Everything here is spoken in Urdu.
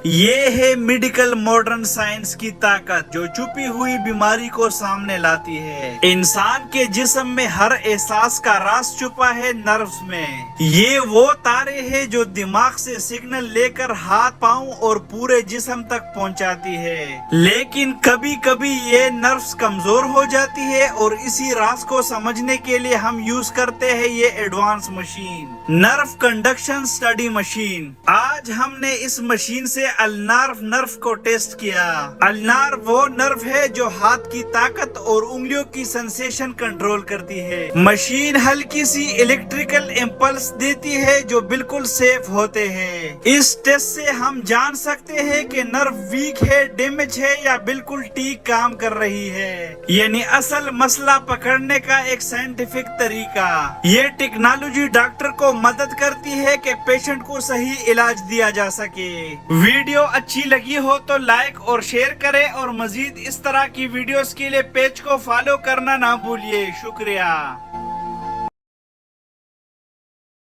یہ ہے میڈیکل ماڈرن سائنس کی طاقت جو چھپی ہوئی بیماری کو سامنے لاتی ہے۔ انسان کے جسم میں ہر احساس کا راز چھپا ہے نروز میں۔ یہ وہ تارے ہیں جو دماغ سے سگنل لے کر ہاتھ پاؤں اور پورے جسم تک پہنچاتی ہے، لیکن کبھی کبھی یہ نروز کمزور ہو جاتی ہے اور اسی راز کو سمجھنے کے لیے ہم یوز کرتے ہیں یہ ایڈوانس مشین، نرو کنڈکشن اسٹڈی مشین۔ آج ہم نے اس مشین سے النارو نرو کو ٹیسٹ کیا۔ النارو وہ نرو ہے جو ہاتھ کی طاقت اور انگلیوں کی سنسیشن کنٹرول کرتی ہے۔ مشین ہلکی سی الیکٹریکل امپلس دیتی ہے جو بالکل سیف ہوتے ہیں۔ اس ٹیسٹ سے ہم جان سکتے ہیں کہ نرو ویک ہے، ڈیمیج ہے یا بالکل ٹھیک کام کر رہی ہے، یعنی اصل مسئلہ پکڑنے کا ایک سائنٹیفک طریقہ۔ یہ ٹیکنالوجی ڈاکٹر کو مدد کرتی ہے کہ پیشنٹ کو صحیح علاج دیا جا سکے۔ ویڈیو اچھی لگی ہو تو لائک اور شیئر کریں اور مزید اس طرح کی ویڈیوز کے لیے پیج کو فالو کرنا نہ بھولیے۔ شکریہ۔